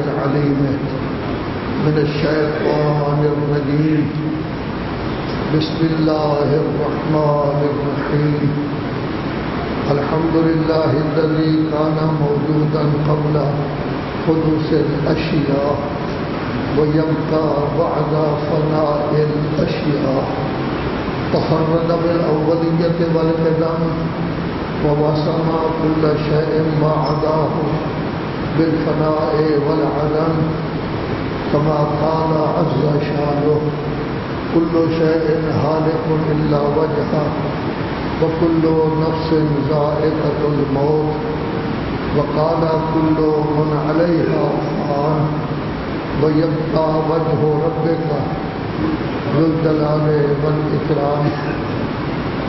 العليم من الشيطان الرجيم بسم الله الرحمن الرحيم الحمد لله الذي كان موجودا قبل حدوث الأشياء ويبقى بعد فناء الأشياء تفرد بالأولية والقدم ووصم كل شيء ما عداه بالفناء والعدم كما قال عز شانه كل شيء هالك إلا وجهه وكل نفس ذائقة الموت وقال كل من عليها فان ويبقى وجه ربك ذو الجلال والإکرام۔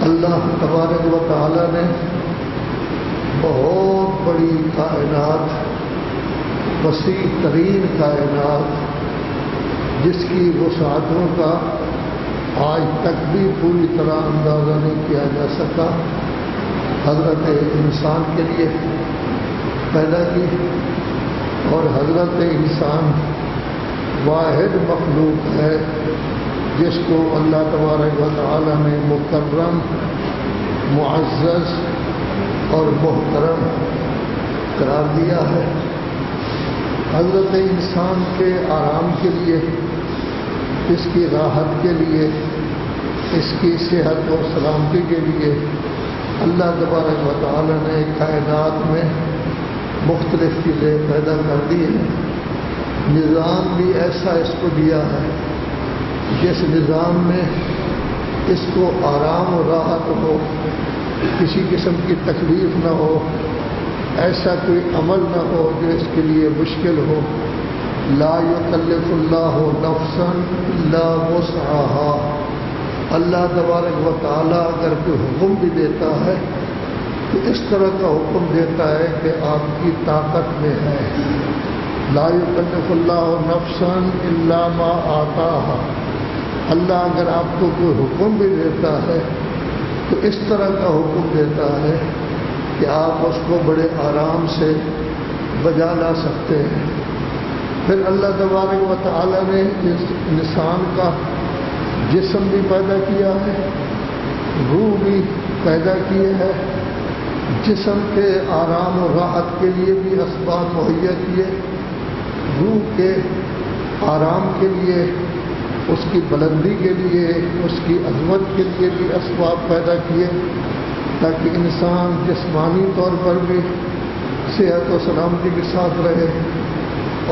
اللہ تبارک و تعالی نے بہت بڑی کائنات، وسیع ترین کائنات جس کی وسعتوں کا آج تک بھی پوری طرح اندازہ نہیں کیا جا سکا، حضرت انسان کے لیے پیدا کی، اور حضرت انسان واحد مخلوق ہے جس کو اللہ تبارک و تعالی نے مکرم، معزز اور محترم قرار دیا ہے۔ حضرت انسان کے آرام کے لیے، اس کی راحت کے لیے، اس کی صحت و سلامتی کے لیے اللہ تبارک و تعالی نے کائنات میں مختلف چیزیں پیدا کر دی ہیں۔ نظام بھی ایسا اس کو دیا ہے جس نظام میں اس کو آرام و راحت ہو، کسی قسم کی تکلیف نہ ہو، ایسا کوئی عمل نہ ہو جو اس کے لیے مشکل ہو۔ لا یکلف اللہ نفسا الا وسعها۔ اللہ تبارک و تعالیٰ اگر کوئی حکم بھی دیتا ہے تو اس طرح کا حکم دیتا ہے کہ آپ کی طاقت میں ہے۔ لا یکلف اللہ نفسا الا ما آتاها۔ اللہ اگر آپ کو کوئی حکم بھی دیتا ہے تو اس طرح کا حکم دیتا ہے کہ آپ اس کو بڑے آرام سے بجا لا سکتے ہیں۔ پھر اللہ تبارک و تعالی نے انسان کا جسم بھی پیدا کیا ہے، روح بھی پیدا کیے ہے، جسم کے آرام و راحت کے لیے بھی اسباب مہیا کیے، روح کے آرام کے لیے، اس کی بلندی کے لیے، اس کی عظمت کے لیے بھی اسباب پیدا کیے تاکہ انسان جسمانی طور پر بھی صحت و سلامتی کے ساتھ رہے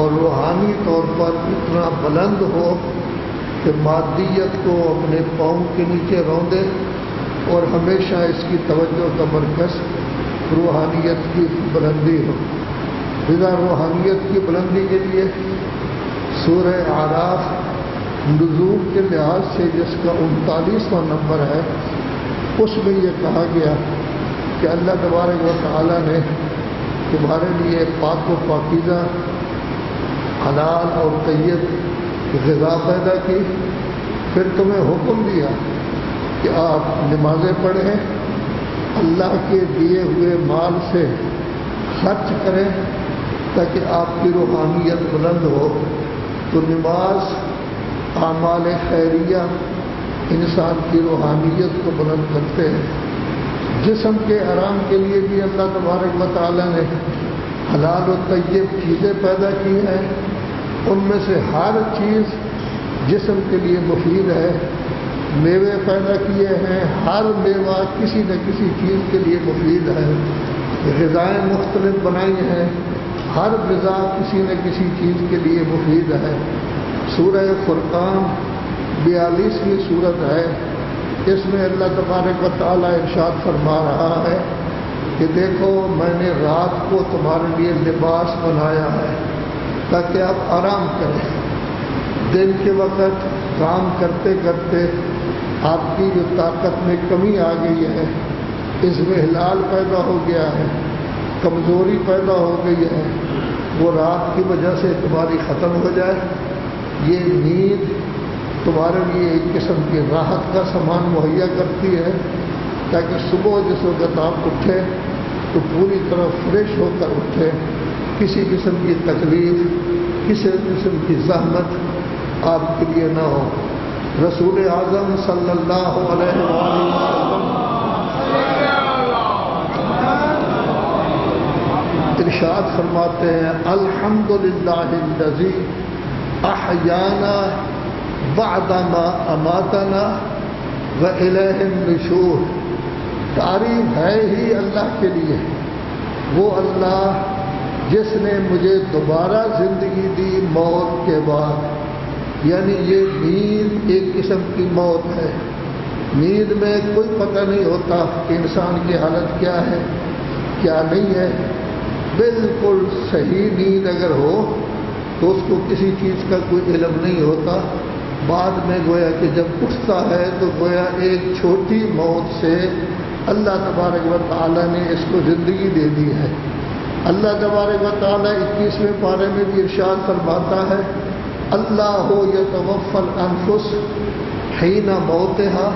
اور روحانی طور پر اتنا بلند ہو کہ مادیت کو اپنے پاؤں کے نیچے روندے اور ہمیشہ اس کی توجہ کا مرکز روحانیت کی بلندی ہو۔ لذا روحانیت کی بلندی کے لیے سورہ اعراف نزول کے لحاظ سے جس کا 39واں نمبر ہے، اس میں یہ کہا گیا کہ اللہ تبارک و تعالی نے تمہارے لیے پاک و پاکیزہ، حلال اور طیب غذا پیدا کی، پھر تمہیں حکم دیا کہ آپ نمازیں پڑھیں، اللہ کے دیے ہوئے مال سے خرچ کریں تاکہ آپ کی روحانیت بلند ہو۔ تو نماز، اعمال خیریہ انسان کی روحانیت کو بلند کرتے ہیں۔ جسم کے آرام کے لیے بھی اللہ تبارک و تعالی نے حلال و طیب چیزیں پیدا کی ہیں، ان میں سے ہر چیز جسم کے لیے مفید ہے۔ میوے پیدا کیے ہیں، ہر میوہ کسی نہ کسی چیز کے لیے مفید ہے۔ غذائیں مختلف بنائی ہیں، ہر غذا کسی نہ کسی چیز کے لیے مفید ہے۔ سورہ فرقان 42ویں سورت ہے، اس میں اللہ تبارک و تعالی ارشاد فرما رہا ہے کہ دیکھو میں نے رات کو تمہارے لیے لباس بنایا ہے تاکہ آپ آرام کریں۔ دن کے وقت کام کرتے کرتے آپ کی جو طاقت میں کمی آ گئی ہے، اس میں ہلال پیدا ہو گیا ہے، کمزوری پیدا ہو گئی ہے، وہ رات کی وجہ سے تمہاری ختم ہو جائے۔ یہ نیند تمہارے لیے ایک قسم کی راحت کا سامان مہیا کرتی ہے تاکہ صبح جس وقت آپ اٹھے تو پوری طرح فریش ہو کر اٹھے، کسی قسم کی تکلیف، کسی قسم کی زحمت آپ کے لیے نہ ہو۔ رسول اعظم صلی اللہ علیہ وآلہ وسلم ارشاد فرماتے ہیں الحمدللہ الذی احیانا بعدما اماتنا والیہ النشور۔ تعریف ہے ہی اللہ کے لیے، وہ اللہ جس نے مجھے دوبارہ زندگی دی موت کے بعد، یعنی یہ نیند ایک قسم کی موت ہے۔ نیند میں کوئی پتہ نہیں ہوتا کہ انسان کی حالت کیا ہے کیا نہیں ہے۔ بالکل صحیح نیند اگر ہو تو اس کو کسی چیز کا کوئی علم نہیں ہوتا، بعد میں گویا کہ جب اٹھتا ہے تو گویا ایک چھوٹی موت سے اللہ تبارک و تعالیٰ نے اس کو زندگی دے دی ہے۔ اللہ تبارک و تعالیٰ 21ویں پارے میں بھی ارشاد فرماتا ہے اللہ یتوفی الانفس حین موتہا،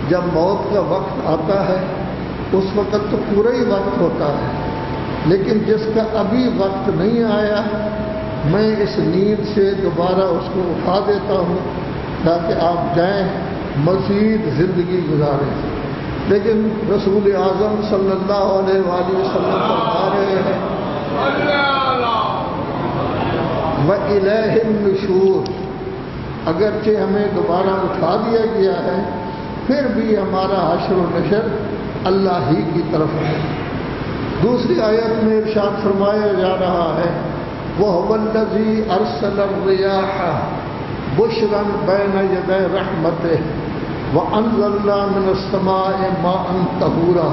جب موت کا وقت آتا ہے اس وقت تو پورا ہی وقت ہوتا ہے، لیکن جس کا ابھی وقت نہیں آیا میں اس نیند سے دوبارہ اس کو اٹھا دیتا ہوں تاکہ آپ جائیں مزید زندگی گزاریں۔ لیکن رسول اعظم صلی اللہ علیہ وآلہ وسلم فرما رہے ہیں وَإِلَيْهِ النُّشُورُ، اگرچہ ہمیں دوبارہ اٹھا دیا گیا ہے پھر بھی ہمارا حشر و نشر اللہ ہی کی طرف ہے۔ دوسری آیت میں ارشاد فرمایا جا رہا ہے وَهُوَ الَّذِي أَرْسَلَ الرِّيَاحَ بُشْرًا بَيْنَ يَدَيْ رَحْمَتِهِ وَأَنزَلْنَا مِنَ السَّمَاءِ مَاءً طَهُورًا۔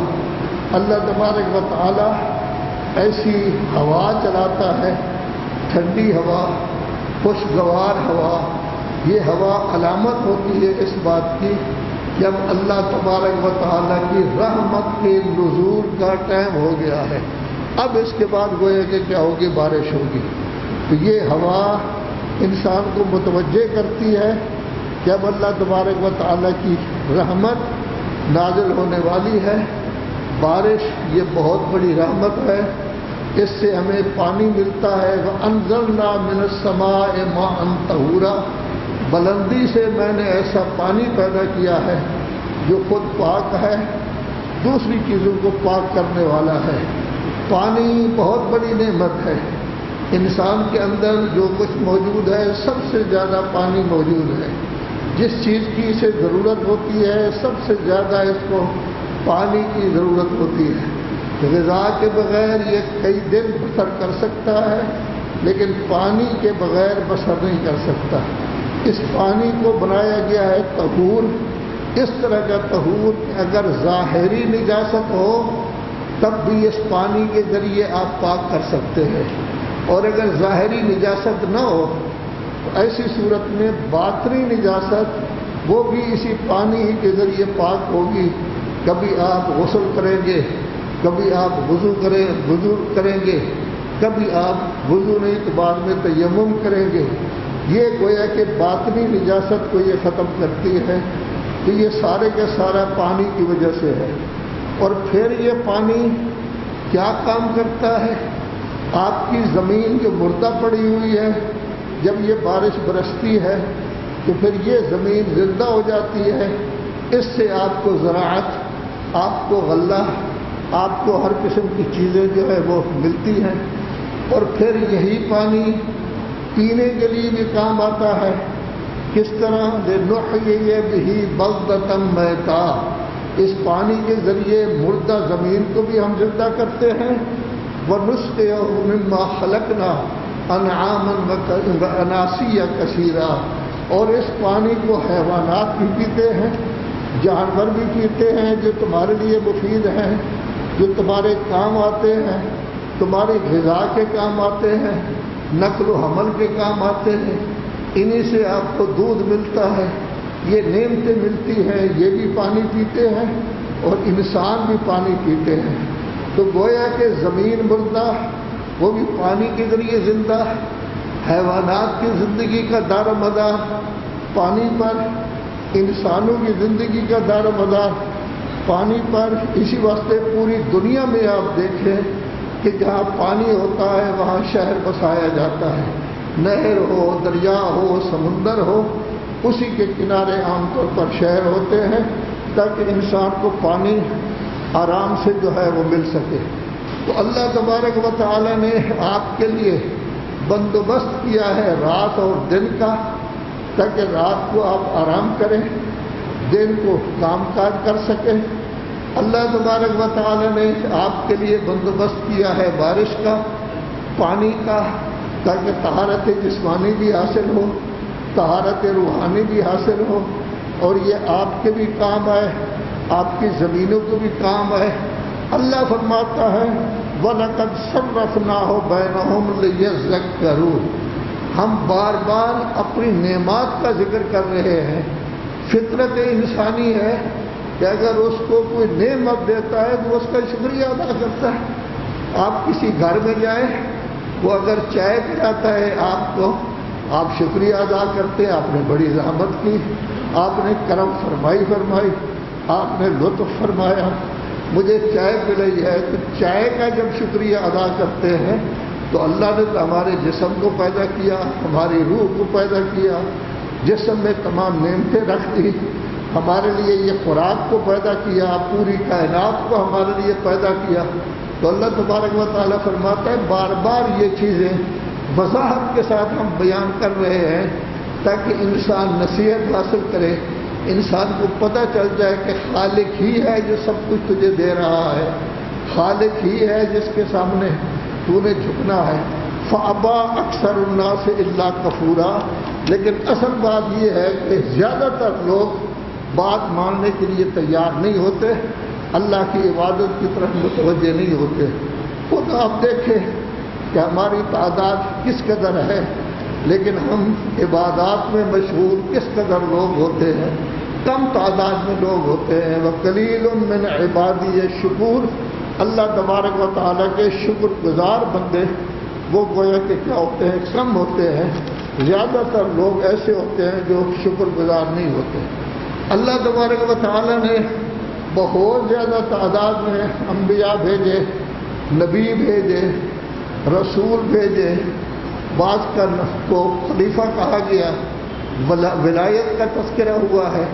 اللہ تبارک و تعالی ایسی ہوا چلاتا ہے، ٹھنڈی ہوا، خوشگوار ہوا۔ یہ ہوا علامت ہوتی ہے اس بات کی جب اللہ تبارک و تعالیٰ کی رحمت کے نزول کا ٹائم ہو گیا ہے، اب اس کے بعد گویا کہ کیا ہوگی، بارش ہوگی۔ تو یہ ہوا انسان کو متوجہ کرتی ہے کہ اب اللہ تبارک و تعالیٰ کی رحمت نازل ہونے والی ہے۔ بارش یہ بہت بڑی رحمت ہے، اس سے ہمیں پانی ملتا ہے۔ وَأَنزَلْنَا مِنَ السَّمَاءِ مَاءً طَهُورًا، بلندی سے میں نے ایسا پانی پیدا کیا ہے جو خود پاک ہے، دوسری چیزوں کو پاک کرنے والا ہے۔ پانی بہت بڑی نعمت ہے۔ انسان کے اندر جو کچھ موجود ہے سب سے زیادہ پانی موجود ہے۔ جس چیز کی اسے ضرورت ہوتی ہے سب سے زیادہ اس کو پانی کی ضرورت ہوتی ہے۔ غذا کے بغیر یہ کئی دن بسر کر سکتا ہے لیکن پانی کے بغیر بسر نہیں کر سکتا۔ اس پانی کو بنایا گیا ہے طہور، اس طرح کا طہور کہ اگر ظاہری نجاست ہو تب بھی اس پانی کے ذریعے آپ پاک کر سکتے ہیں، اور اگر ظاہری نجاست نہ ہو تو ایسی صورت میں باطنی نجاست وہ بھی اسی پانی ہی کے ذریعے پاک ہوگی۔ کبھی آپ غسل کریں گے، کبھی آپ وضو کریں گے، کبھی آپ وضو نہیں تو بعد میں تیمم کریں گے۔ یہ گویا کہ باطنی نجاست کو یہ ختم کرتی ہے کہ یہ سارے کا سارا پانی کی وجہ سے ہے۔ اور پھر یہ پانی کیا کام کرتا ہے؟ آپ کی زمین جو مردہ پڑی ہوئی ہے جب یہ بارش برستی ہے تو پھر یہ زمین زندہ ہو جاتی ہے، اس سے آپ کو زراعت، آپ کو غلہ، آپ کو ہر قسم کی چیزیں جو ہے وہ ملتی ہیں۔ اور پھر یہی پانی پینے کے لیے بھی کام آتا ہے۔ کس طرح لِنُحْيِيَ بِهِ بَلْدَةً مَيْتًا، اس پانی کے ذریعے مردہ زمین کو بھی ہم زندہ کرتے ہیں۔ وَنُسْقِيَهُ مِمَّا خَلَقْنَا أَنْعَامًا وَأَنَاسِيَّ كَثِيرًا، اور اس پانی کو حیوانات بھی پیتے ہیں، جانور بھی پیتے ہیں جو تمہارے لیے مفید ہیں، جو تمہارے کام آتے ہیں، تمہاری غذا کے کام آتے ہیں، نقل و حمل کے کام آتے ہیں۔ انہی سے آپ کو دودھ ملتا ہے، یہ نعمتیں ملتی ہیں، یہ بھی پانی پیتے ہیں اور انسان بھی پانی پیتے ہیں۔ تو گویا کہ زمین مردہ وہ بھی پانی کے ذریعے زندہ، حیوانات کی زندگی کا دار و مدار پانی پر، انسانوں کی زندگی کا دار و مدار پانی پر۔ اسی واسطے پوری دنیا میں آپ دیکھیں کہ جہاں پانی ہوتا ہے وہاں شہر بسایا جاتا ہے، نہر ہو، دریا ہو، سمندر ہو، اسی کے کنارے عام طور پر شہر ہوتے ہیں تاکہ انسان کو پانی آرام سے جو ہے وہ مل سکے۔ تو اللہ تبارک و تعالی نے آپ کے لیے بندوبست کیا ہے رات اور دن کا، تاکہ رات کو آپ آرام کریں، دن کو کام کاج کر سکیں۔ اللہ تبارک و تعالی نے آپ کے لیے بندوبست کیا ہے بارش کا، پانی کا، تاکہ طہارت جسمانی بھی حاصل ہو، طہارت روحانی بھی حاصل ہو، اور یہ آپ کے بھی کام آئے، آپ کی زمینوں کو بھی کام آئے۔ اللہ فرماتا ہے وَلَقَدْ صَرَّفْنَاهُ بَيْنَهُمْ لِيَذَّكَّرُوا، ہم بار بار اپنی نعمات کا ذکر کر رہے ہیں۔ فطرت انسانی ہے کہ اگر اس کو کوئی نعمت دیتا ہے تو اس کا شکریہ ادا کرتا ہے۔ آپ کسی گھر میں جائیں، وہ اگر چائے پلاتا ہے آپ کو، آپ شکریہ ادا کرتے ہیں، آپ نے بڑی زحمت کی، آپ نے کرم فرمائی، آپ نے لطف فرمایا، مجھے چائے پلائی ہے۔ تو چائے کا جب شکریہ ادا کرتے ہیں تو اللہ نے تو ہمارے جسم کو پیدا کیا، ہماری روح کو پیدا کیا، جسم میں تمام نعمتیں رکھ دی، ہمارے لیے یہ خوراک کو پیدا کیا، پوری کائنات کو ہمارے لیے پیدا کیا۔ تو اللہ تبارک و تعالیٰ فرماتا ہے بار بار یہ چیزیں وضاحت کے ساتھ ہم بیان کر رہے ہیں تاکہ انسان نصیحت حاصل کرے، انسان کو پتہ چل جائے کہ خالق ہی ہے جو سب کچھ تجھے دے رہا ہے، خالق ہی ہے جس کے سامنے تو نے جھکنا ہے۔ فَأَبَى أَكْثَرُ النَّاسِ إِلَّا كَفُورًا، لیکن اصل بات یہ ہے کہ زیادہ تر لوگ بات ماننے کے لیے تیار نہیں ہوتے، اللہ کی عبادت کی طرف متوجہ نہیں ہوتے۔ خود آپ دیکھیں کہ ہماری تعداد کس قدر ہے، لیکن ہم عبادات میں مشغول کس قدر لوگ ہوتے ہیں، کم تعداد میں لوگ ہوتے ہیں۔ وَقَلِيلٌ مِّنْ عِبَادِيَ الشُّكُورُ، اللہ تبارک و تعالیٰ کے شکر گزار بندے وہ گویا کہ کیا ہوتے ہیں، کم ہوتے ہیں۔ زیادہ تر لوگ ایسے ہوتے ہیں جو شکر گزار نہیں ہوتے۔ اللہ تبارک و تعالیٰ نے بہت زیادہ تعداد میں انبیاء بھیجے، نبی بھیجے، رسول بھیجے، بعض کو خلیفہ کہا گیا، ولایت کا تذکرہ ہوا ہے،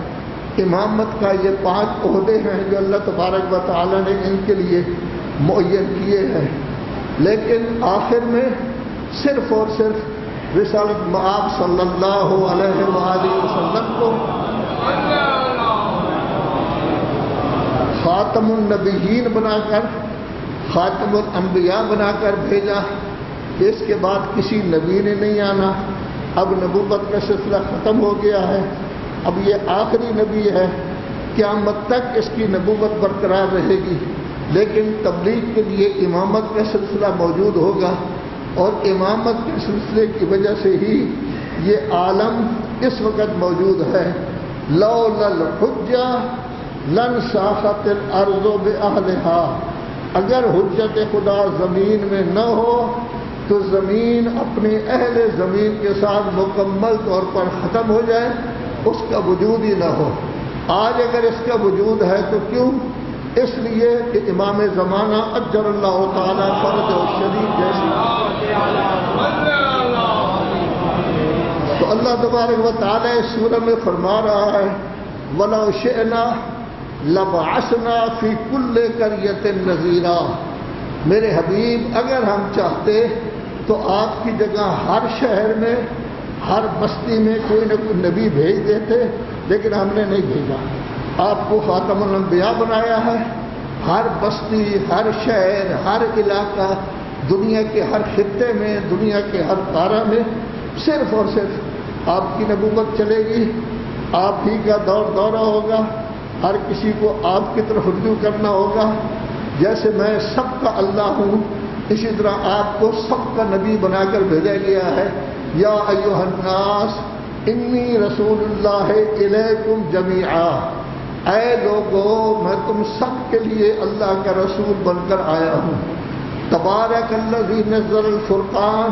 امامت کا یہ 5 عہدے ہیں جو اللہ تبارک و تعالیٰ نے ان کے لیے معین کیے ہیں، لیکن آخر میں صرف اور صرف رسالت مآب صلی اللہ علیہ وآلہ وسلم کو خاتم النبیین بنا کر، خاتم الانبیاء بنا کر بھیجا کہ اس کے بعد کسی نبی نے نہیں آنا، اب نبوت کا سلسلہ ختم ہو گیا ہے، اب یہ آخری نبی ہے، قیامت تک اس کی نبوت برقرار رہے گی، لیکن تبلیغ کے لیے امامت کا سلسلہ موجود ہوگا، اور امامت کے سلسلے کی وجہ سے ہی یہ عالم اس وقت موجود ہے۔ لولا الحجہ لانشقت الارض باہلھا، اگر حجت خدا زمین میں نہ ہو تو زمین اپنے اہل زمین کے ساتھ مکمل طور پر ختم ہو جائے، اس کا وجود ہی نہ ہو۔ آج اگر اس کا وجود ہے تو کیوں؟ اس لیے کہ امام زمانہ اجر اللہ تعالیٰ فرج و شریف جیسی، تو اللہ تبارک و تعالیٰ اس سورہ میں فرما رہا ہے وَلَوْ شِئْنَا لَبَعَثْنَا فِي كُلِّ قَرْيَةٍ نَذِيرًا، میرے حبیب اگر ہم چاہتے تو آپ کی جگہ ہر شہر میں، ہر بستی میں کوئی نہ کوئی نبی بھیج دیتے، لیکن ہم نے نہیں بھیجا۔ آپ کو خاتم الانبیاء بنایا ہے، ہر بستی، ہر شہر، ہر علاقہ، دنیا کے ہر خطے میں، دنیا کے ہر تارہ میں صرف اور صرف آپ کی نبوت چلے گی، آپ ہی کا دورہ ہوگا، ہر کسی کو آپ کی طرف رجوع کرنا ہوگا۔ جیسے میں سب کا اللہ ہوں، اسی طرح آپ کو سب کا نبی بنا کر بھیجا گیا ہے۔ یا ایھا الناس انی رسول اللہ الیکم جمیعا، اے لوگو میں تم سب کے لیے اللہ کا رسول بن کر آیا ہوں۔ تبارک الذی نزل الفرقان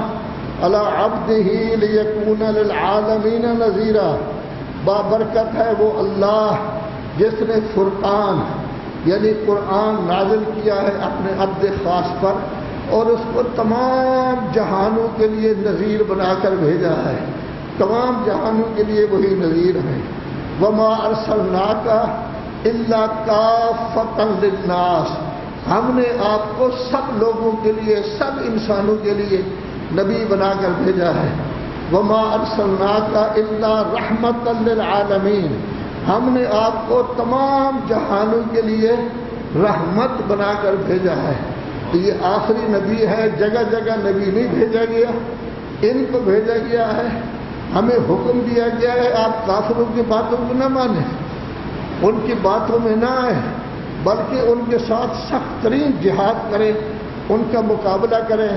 علی عبدہ لیکون للعالمین نذیرا، بابرکت ہے وہ اللہ جس نے فرقان یعنی قرآن نازل کیا ہے اپنے عبد خاص پر، اور اس کو تمام جہانوں کے لیے نذیر بنا کر بھیجا ہے. تمام جہانوں کے لیے وہی نذیر ہے. وما ارسلناک الا کافۃ للناس، ہم نے آپ کو سب لوگوں کے لیے، سب انسانوں کے لیے نبی بنا کر بھیجا ہے. وما ارسلناک الا رحمۃ للعالمین، ہم نے آپ کو تمام جہانوں کے لیے رحمت بنا کر بھیجا ہے. تو یہ آخری نبی ہے، جگہ جگہ نبی نہیں بھیجا گیا، ان کو بھیجا گیا ہے. ہمیں حکم دیا گیا ہے آپ کافروں کی باتوں کو نہ مانیں، ان کی باتوں میں نہ آئیں، بلکہ ان کے ساتھ سخت ترین جہاد کریں، ان کا مقابلہ کریں،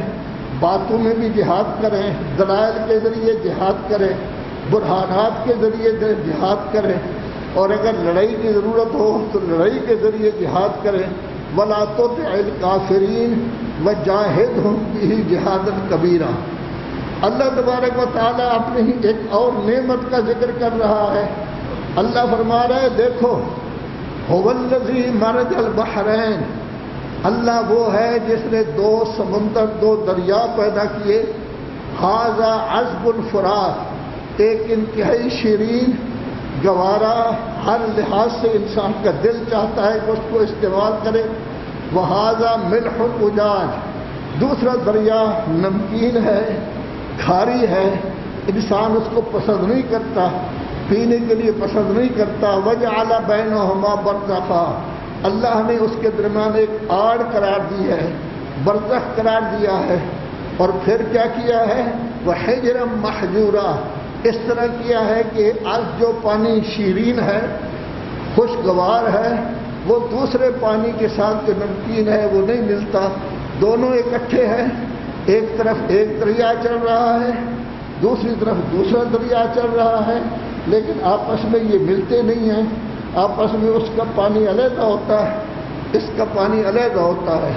باتوں میں بھی جہاد کریں، دلائل کے ذریعے جہاد کریں، برہانات کے ذریعے جہاد کریں، اور اگر لڑائی کی ضرورت ہو تو لڑائی کے ذریعے جہاد کریں. وَلَا تُطِعِ الْكَافِرِينَ وَجَاهِدْهُمْ بِهِ جِهَادًا كَبِيرًا. اللہ تبارک و تعالیٰ اپنی ہی ایک اور نعمت کا ذکر کر رہا ہے. اللہ فرما رہا ہے دیکھو، هُوَ الَّذِي مَرَجَ الْبَحْرَيْنِ، اللہ وہ ہے جس نے دو سمندر، دو دریا پیدا کیے. هَذَا عَذْبٌ فُرَاتٌ، ایک انتہائی شیرین گوارا، ہر لحاظ سے انسان کا دل چاہتا ہے کہ اس کو استعمال کرے. وَهَذَا مِلْحٌ أُجَاجٌ، دوسرا دریا نمکین ہے، کھاری ہے، انسان اس کو پسند نہیں کرتا، پینے کے لیے پسند نہیں کرتا. وَجَعَلَ بَيْنَهُمَا بَرْزَخًا، اللہ نے اس کے درمیان ایک آڑ قرار دی ہے، برزخ قرار دیا ہے. اور پھر کیا کیا ہے؟ وَحِجْرًا مَحْجُورًا، اس طرح کیا ہے کہ آج جو پانی شیرین ہے، خوشگوار ہے، وہ دوسرے پانی کے ساتھ جو نمکین ہے وہ نہیں ملتا. دونوں اکٹھے ہیں، ایک طرف ایک دریا چل رہا ہے، دوسری طرف دوسرا دریا چل رہا ہے، لیکن آپس میں یہ ملتے نہیں ہیں. آپس میں اس کا پانی علیحدہ ہوتا ہے، اس کا پانی علیحدہ ہوتا ہے.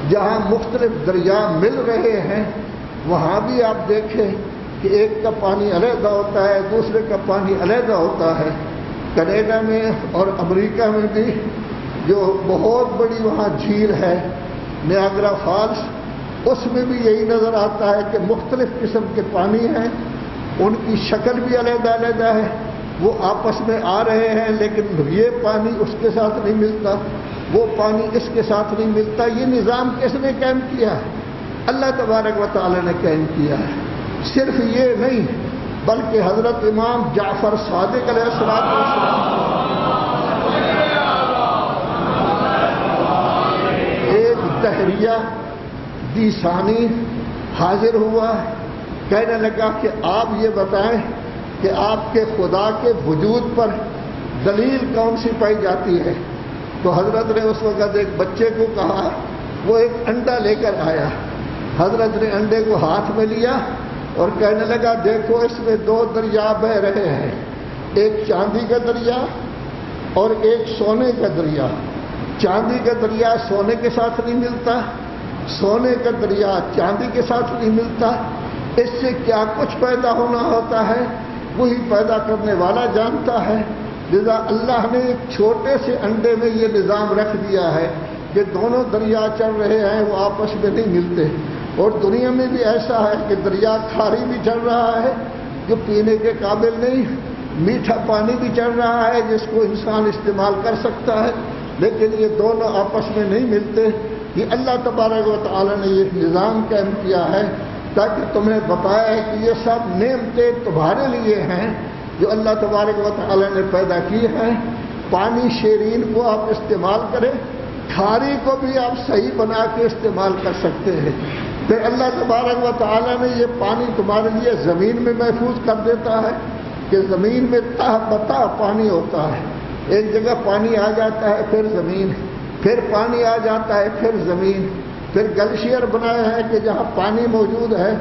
جہاں مختلف دریا مل رہے ہیں وہاں بھی آپ دیکھیں کہ ایک کا پانی علیحدہ ہوتا ہے، دوسرے کا پانی علیحدہ ہوتا ہے. کینیڈا میں اور امریکہ میں بھی جو بہت بڑی وہاں جھیل ہے نیاگرا فالس، اس میں بھی یہی نظر آتا ہے کہ مختلف قسم کے پانی ہیں، ان کی شکل بھی علیحدہ علیحدہ ہے، وہ آپس میں آ رہے ہیں، لیکن یہ پانی اس کے ساتھ نہیں ملتا، وہ پانی اس کے ساتھ نہیں ملتا. یہ نظام کس نے قائم کیا ہے؟ اللہ تبارک و تعالی نے قائم کیا ہے. صرف یہ نہیں بلکہ حضرت امام جعفر صادق علیہ السلام ایک دہریہ دیسانی حاضر ہوا، کہنے لگا کہ آپ یہ بتائیں کہ آپ کے خدا کے وجود پر دلیل کون سی پائی جاتی ہے. تو حضرت نے اس وقت ایک بچے کو کہا، وہ ایک انڈا لے کر آیا. حضرت نے انڈے کو ہاتھ میں لیا اور کہنے لگا دیکھو اس میں دو دریا بہ رہے ہیں، ایک چاندی کا دریا اور ایک سونے کا دریا. چاندی کا دریا سونے کے ساتھ نہیں ملتا، سونے کا دریا چاندی کے ساتھ نہیں ملتا. اس سے کیا کچھ پیدا ہونا ہوتا ہے وہی پیدا کرنے والا جانتا ہے. لذا اللہ نے ایک چھوٹے سے انڈے میں یہ نظام رکھ دیا ہے کہ دونوں دریا چل رہے ہیں، وہ آپس میں نہیں ملتے. اور دنیا میں بھی ایسا ہے کہ دریا کھاری بھی چل رہا ہے جو پینے کے قابل نہیں، میٹھا پانی بھی چل رہا ہے جس کو انسان استعمال کر سکتا ہے، لیکن یہ دونوں آپس میں نہیں ملتے. یہ اللہ تبارک و تعالی نے یہ نظام قائم کیا ہے تاکہ تمہیں بتایا ہے کہ یہ سب نعمتیں تمہارے لیے ہیں جو اللہ تبارک و تعالی نے پیدا کی ہیں. پانی شیرین کو آپ استعمال کریں، کھاری کو بھی آپ صحیح بنا کے استعمال کر سکتے ہیں. پھر اللہ تبارک و تعالی نے یہ پانی تمہارے لیے زمین میں محفوظ کر دیتا ہے کہ زمین میں تہ بتہ پانی ہوتا ہے. ایک جگہ پانی آ جاتا ہے، پھر زمین، پھر پانی آ جاتا ہے، پھر زمین، پھر گلیشیئر بنائے ہیں کہ جہاں پانی موجود ہے،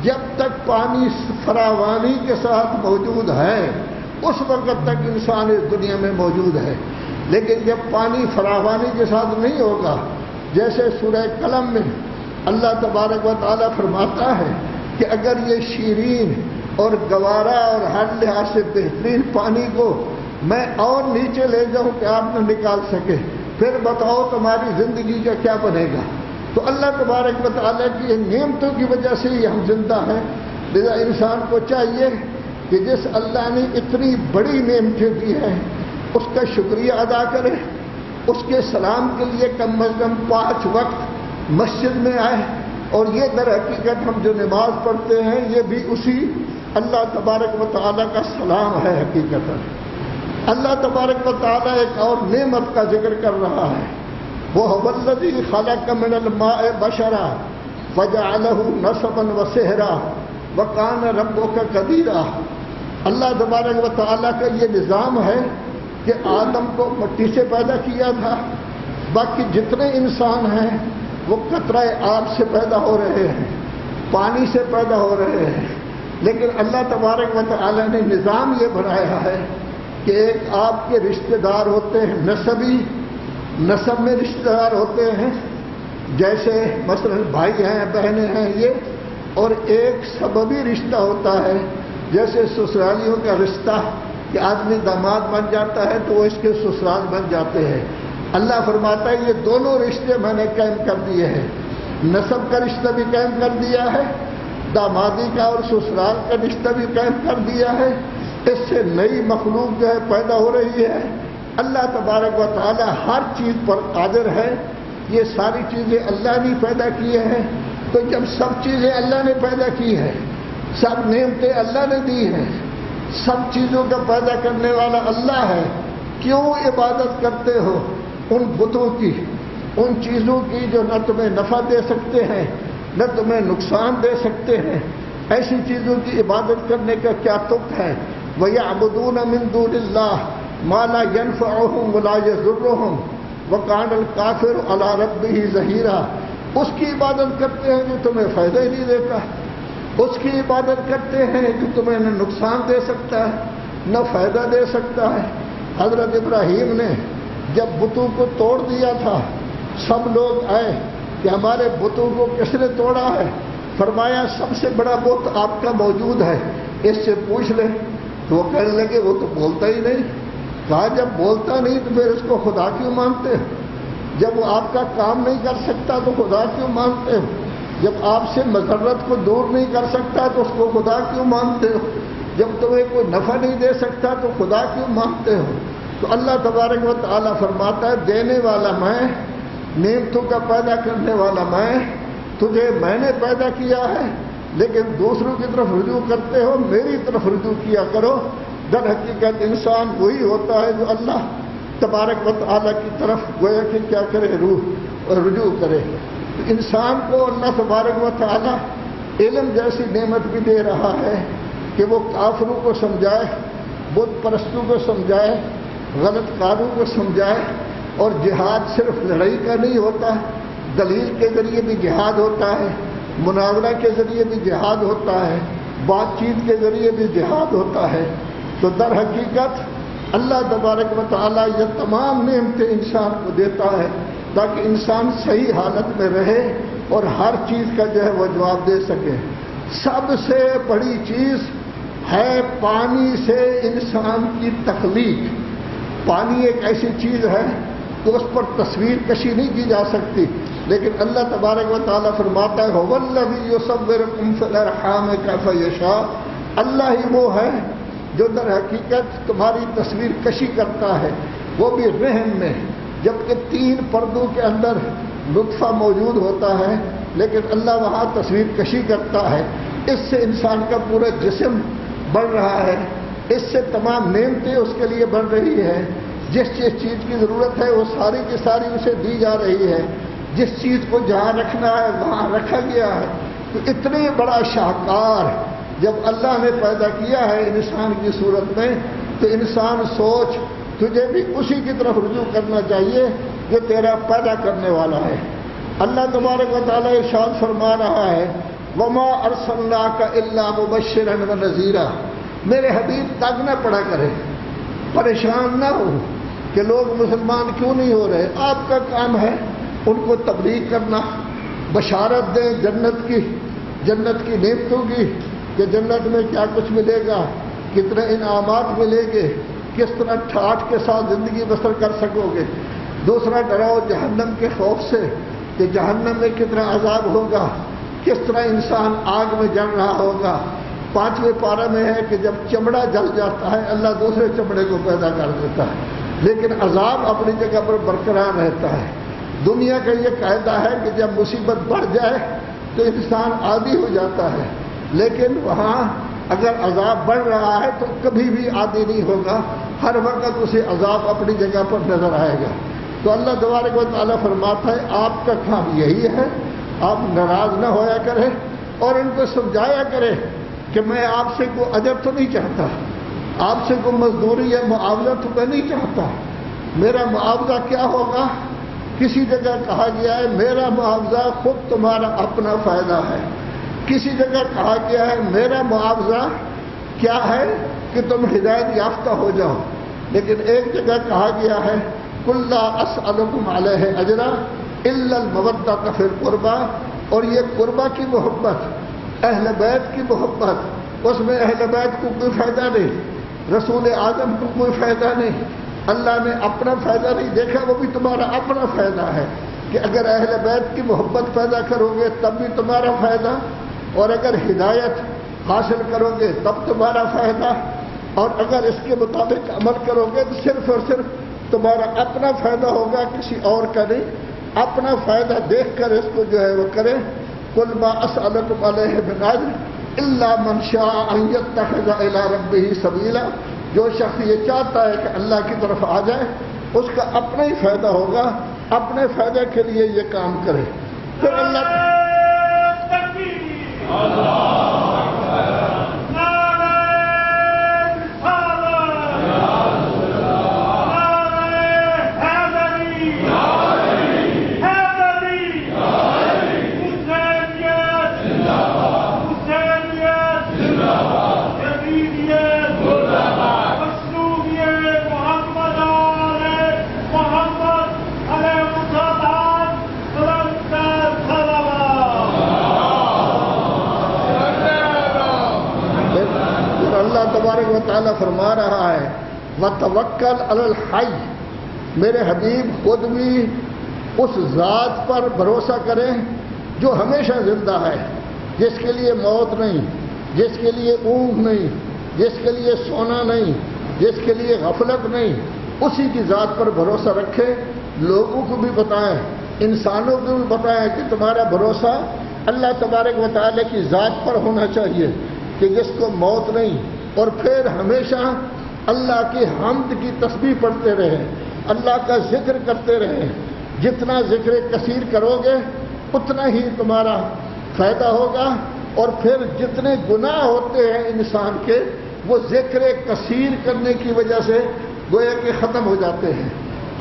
جب تک پانی فراوانی کے ساتھ موجود ہے اس وقت تک انسان اس دنیا میں موجود ہے. لیکن جب پانی فراوانی کے ساتھ نہیں ہوگا، جیسے سورہ قلم میں اللہ تبارک و تعالیٰ فرماتا ہے کہ اگر یہ شیرین اور گوارا اور ہر لحاظ سے بہترین پانی کو میں اور نیچے لے جاؤں کہ آپ نہ نکال سکے، پھر بتاؤ تمہاری زندگی کا کیا بنے گا؟ تو اللہ تبارک و تعالیٰ کی نعمتوں کی وجہ سے ہی ہم زندہ ہیں. لہذا انسان کو چاہیے کہ جس اللہ نے اتنی بڑی نعمتیں دی ہیں اس کا شکریہ ادا کرے. اس کے سلام کے لیے کم از کم 5 وقت مسجد میں آئے. اور یہ در حقیقت ہم جو نماز پڑھتے ہیں یہ بھی اسی اللہ تبارک و تعالیٰ کا سلام ہے. حقیقت اللہ تبارک و تعالیٰ ایک اور نعمت کا ذکر کر رہا ہے. وَهُوَ الَّذِي خَلَقَ مِنَ الْمَاءِ بَشَرًا فَجَعَلَهُ نَسَبًا وَصِهْرًا وَكَانَ رَبُّكَ قَدِيرًا. اللہ تبارک و تعالیٰ کا یہ نظام ہے کہ آدم کو مٹی سے پیدا کیا تھا. باقی جتنے انسان ہیں وہ قطرہ آب سے پیدا ہو رہے ہیں, پانی سے پیدا ہو رہے ہیں. لیکن اللہ تبارک و تعالیٰ نے نظام یہ بنایا ہے کہ ایک آپ کے رشتہ دار ہوتے ہیں نسبی, نسب میں رشتہ دار ہوتے ہیں جیسے مثلا بھائی ہیں بہنیں ہیں یہ, اور ایک سببی رشتہ ہوتا ہے جیسے سسرالیوں کا رشتہ کہ آدمی داماد بن جاتا ہے تو وہ اس کے سسرال بن جاتے ہیں. اللہ فرماتا ہے یہ دونوں رشتے میں نے قائم کر دیے ہیں. نسب کا رشتہ بھی قائم کر دیا ہے, دامادی کا اور سسرال کا رشتہ بھی قائم کر دیا ہے. اس سے نئی مخلوق جو ہے پیدا ہو رہی ہے. اللہ تبارک و تعالی ہر چیز پر قادر ہے. یہ ساری چیزیں اللہ نے پیدا کی ہیں. تو جب سب چیزیں اللہ نے پیدا کی ہیں, سب نعمتیں اللہ نے دی ہیں, سب چیزوں کا پیدا کرنے والا اللہ ہے, کیوں عبادت کرتے ہو ان بتوں کی, ان چیزوں کی جو نہ تمہیں نفع دے سکتے ہیں نہ تمہیں نقصان دے سکتے ہیں؟ ایسی چیزوں کی عبادت کرنے کا کیا تک ہے؟ وَيَعْبُدُونَ مِن دُونِ اللَّهِ مَا لَا يَنفَعُهُمْ وَلَا يَضُرُّهُمْ وَكَانَ الْكَافِرُ عَلَىٰ رَبِّهِ ظَهِيرًا. اس کی عبادت کرتے ہیں جو تمہیں فائدہ ہی نہیں دیتا, اس کی عبادت کرتے ہیں جو تمہیں نہ نقصان دے سکتا ہے نہ فائدہ دے سکتا ہے. حضرت ابراہیم نے جب بتوں کو توڑ دیا تھا, سب لوگ آئے کہ ہمارے بتوں کو کس نے توڑا ہے؟ فرمایا سب سے بڑا بت آپ کا موجود ہے, اس سے پوچھ لیں. تو وہ کہنے لگے وہ تو بولتا ہی نہیں. کہا جب بولتا نہیں تو پھر اس کو خدا کیوں مانتے ہو؟ جب وہ آپ کا کام نہیں کر سکتا تو خدا کیوں مانتے ہو؟ جب آپ سے مضرت کو دور نہیں کر سکتا تو اس کو خدا کیوں مانتے ہو؟ جب تمہیں کوئی نفع نہیں دے سکتا تو خدا کیوں مانتے ہو؟ تو اللہ تبارک و تعالیٰ فرماتا ہے دینے والا میں, نعمتوں کا پیدا کرنے والا میں, تجھے میں نے پیدا کیا ہے, لیکن دوسروں کی طرف رجوع کرتے ہو, میری طرف رجوع کیا کرو. در حقیقت انسان وہی ہوتا ہے جو اللہ تبارک و تعالیٰ کی طرف گویا کہ کیا کرے, روح اور رجوع کرے. تو انسان کو اللہ تبارک و تعالیٰ علم جیسی نعمت بھی دے رہا ہے کہ وہ کافروں کو سمجھائے, بت پرستوں کو سمجھائے, غلط کاروں کو سمجھائے. اور جہاد صرف لڑائی کا نہیں ہوتا, دلیل کے ذریعے بھی جہاد ہوتا ہے, مناظرہ کے ذریعے بھی جہاد ہوتا ہے, بات چیت کے ذریعے بھی جہاد ہوتا ہے. تو در حقیقت اللہ تبارک و تعالیٰ یہ تمام نعمتیں انسان کو دیتا ہے تاکہ انسان صحیح حالت میں رہے اور ہر چیز کا جو ہے وہ جواب دے سکے. سب سے بڑی چیز ہے پانی سے انسان کی تخلیق. پانی ایک ایسی چیز ہے کہ اس پر تصویر کشی نہیں کی جا سکتی, لیکن اللہ تبارک و تعالیٰ فرماتا ہے هُوَ الَّذِي يُصَوِّرُكُمْ فِي الْأَرْحَامِ كَيْفَ يَشَاءُ. اللہ ہی وہ ہے جو در حقیقت تمہاری تصویر کشی کرتا ہے, وہ بھی رحم میں, جبکہ 3 پردوں کے اندر نطفہ موجود ہوتا ہے, لیکن اللہ وہاں تصویر کشی کرتا ہے. اس سے انسان کا پورا جسم بڑھ رہا ہے, اس سے تمام نعمتیں اس کے لیے بڑھ رہی ہے. جس چیز کی ضرورت ہے وہ ساری کی ساری اسے دی جا رہی ہے. جس چیز کو جہاں رکھنا ہے وہاں رکھا گیا ہے. تو اتنے بڑا شاہکار جب اللہ نے پیدا کیا ہے انسان کی صورت میں, تو انسان سوچ تجھے بھی اسی کی طرف رجوع کرنا چاہیے جو تیرا پیدا کرنے والا ہے. اللہ تبارک و تعالیٰ ارشاد فرما رہا ہے وَمَا أَرْسَلْنَاكَ إِلَّا مُبَشِّرًا وَنَذِيرًا. میرے حبیب تنگ نہ پڑا کرے, پریشان نہ ہو کہ لوگ مسلمان کیوں نہیں ہو رہے. آپ کا کام ہے ان کو تبلیغ کرنا, بشارت دیں جنت کی نعمتوں کی کہ جنت میں کیا کچھ ملے گا, کتنے انعامات ملیں گے, کس طرح ٹھاٹھ کے ساتھ زندگی بسر کر سکو گے. دوسرا ڈراؤ جہنم کے خوف سے کہ جہنم میں کتنا عذاب ہوگا، کس طرح انسان آگ میں جل رہا ہوگا۔ 5ویں پارہ میں ہے کہ جب چمڑا جل جاتا ہے اللہ دوسرے چمڑے کو پیدا کر دیتا ہے، لیکن عذاب اپنی جگہ پر برقرار رہتا ہے۔ دنیا کا یہ قاعدہ ہے کہ جب مصیبت بڑھ جائے تو انسان عادی ہو جاتا ہے، لیکن وہاں اگر عذاب بڑھ رہا ہے تو کبھی بھی عادی نہیں ہوگا، ہر وقت اسے عذاب اپنی جگہ پر نظر آئے گا۔ تو اللہ تبارک و تعالیٰ فرماتا ہے آپ کا کام یہی ہے، آپ ناراض نہ ہویا کریں اور ان کو سمجھایا کریں کہ میں آپ سے کوئی اجر تو نہیں چاہتا، آپ سے کوئی مزدوری یا معاوضہ تو میں نہیں چاہتا۔ میرا معاوضہ کیا ہوگا؟ کسی جگہ کہا گیا ہے میرا معاوضہ خود تمہارا اپنا فائدہ ہے، کسی جگہ کہا گیا ہے میرا معاوضہ کیا ہے کہ تم ہدایت یافتہ ہو جاؤ، لیکن ایک جگہ کہا گیا ہے قُلْ لَا أَسْأَلُكُمْ عَلَيْهِ أَجْرًا إِلَّا الْمَوَدَّةَ فِي الْقُرْبَى، اور یہ قربہ کی محبت، اہل بیت کی محبت، اس میں اہل بیت کو کوئی فائدہ نہیں، رسول اعظم کو کوئی فائدہ نہیں، اللہ نے اپنا فائدہ نہیں دیکھا، وہ بھی تمہارا اپنا فائدہ ہے کہ اگر اہل بیت کی محبت پیدا کرو گے تب بھی تمہارا فائدہ، اور اگر ہدایت حاصل کرو گے تب تمہارا فائدہ، اور اگر اس کے مطابق عمل کرو گے تو صرف اور صرف تمہارا اپنا فائدہ ہوگا، کسی اور کا نہیں۔ اپنا فائدہ دیکھ کر اس کو جو ہے وہ کریں۔ قُلْ مَا أَسْأَلُكُمْ عَلَيْهِ مِنْ أَجْرٍ إِلَّا مَنْ شَاءَ أَنْ يَتَّخِذَ إِلَىٰ رَبِّهِ سَبِيلًا، جو شخص یہ چاہتا ہے کہ اللہ کی طرف آ جائے اس کا اپنا ہی فائدہ ہوگا، اپنے فائدے کے لیے یہ کام کرے۔ پھر اللہ تبارک و تعالیٰ فرما رہا ہے وَتَوَكَّلْ عَلَى الْحَيِّ، میرے حبیب خود بھی اس ذات پر بھروسہ کریں جو ہمیشہ زندہ ہے، جس کے لیے موت نہیں، جس کے لیے اونگ نہیں، جس کے لیے سونا نہیں، جس کے لیے غفلت نہیں، اسی کی ذات پر بھروسہ رکھیں۔ لوگوں کو بھی بتائیں، انسانوں کو بھی بتائیں کہ تمہارا بھروسہ اللہ تبارک و تعالیٰ کی ذات پر ہونا چاہیے کہ جس کو موت نہیں، اور پھر ہمیشہ اللہ کی حمد کی تسبیح پڑھتے رہیں، اللہ کا ذکر کرتے رہیں۔ جتنا ذکر کثیر کرو گے اتنا ہی تمہارا فائدہ ہوگا، اور پھر جتنے گناہ ہوتے ہیں انسان کے وہ ذکر کثیر کرنے کی وجہ سے گویا کہ ختم ہو جاتے ہیں،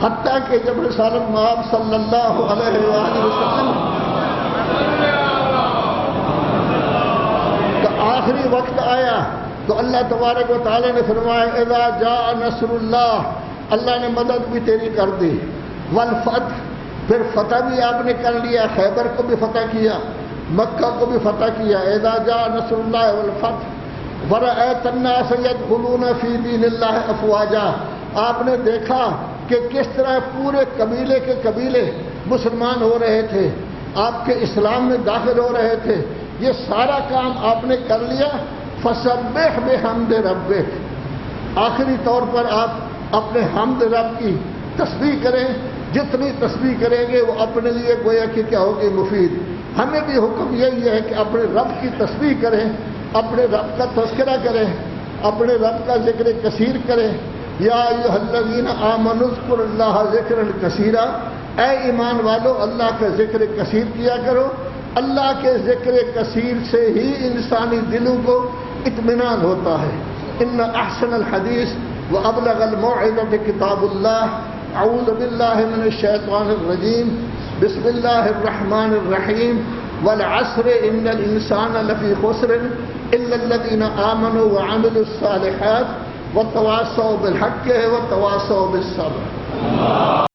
حتیٰ کہ جب رسالت مآب صلی اللہ علیہ وآلہ وسلم کا آخری وقت آیا تو اللہ تبارک و تعالیٰ نے فرمایا اذا جاء نصر اللہ، اللہ نے مدد بھی تیری کر دی، والفتح، پھر فتح بھی آپ نے کر لیا، خیبر کو بھی فتح کیا، مکہ کو بھی فتح کیا۔ اذا جاء نصر اللہ والفتح ورأيت الناس يدخلون في دين الله افواجا، آپ نے دیکھا کہ کس طرح پورے قبیلے کے قبیلے مسلمان ہو رہے تھے، آپ کے اسلام میں داخل ہو رہے تھے، یہ سارا کام آپ نے کر لیا۔ فسبح بحمد ربک، آخری طور پر آپ اپنے حمد رب کی تسبیح کریں، جتنی تسبیح کریں گے وہ اپنے لیے گویا کہ کیا ہوگی مفید۔ ہمیں بھی حکم یہی ہے کہ اپنے رب کی تسبیح کریں، اپنے رب کا تذکرہ کریں، اپنے رب کا ذکر کثیر کریں۔ یا ایھا الذین آمنوا اذکروا اللہ ذکرا کثیرا، اے ایمان والو اللہ کا ذکر کثیر کیا کرو۔ اللہ کے ذکر کثیر سے ہی انسانی دلوں کو اطمینان ہوتا ہے۔ ان احسن الحدیث وابلغ الموعظۃ کتاب اللہ۔ اعوذ باللہ من الشیطان الرجیم، بسم اللہ الرحمن الرحیم، والعصر ان الانسان لفی خسر الا الذین آمنوا وعملوا الصالحات وتواصوا بالحق وتواصوا بالصبر۔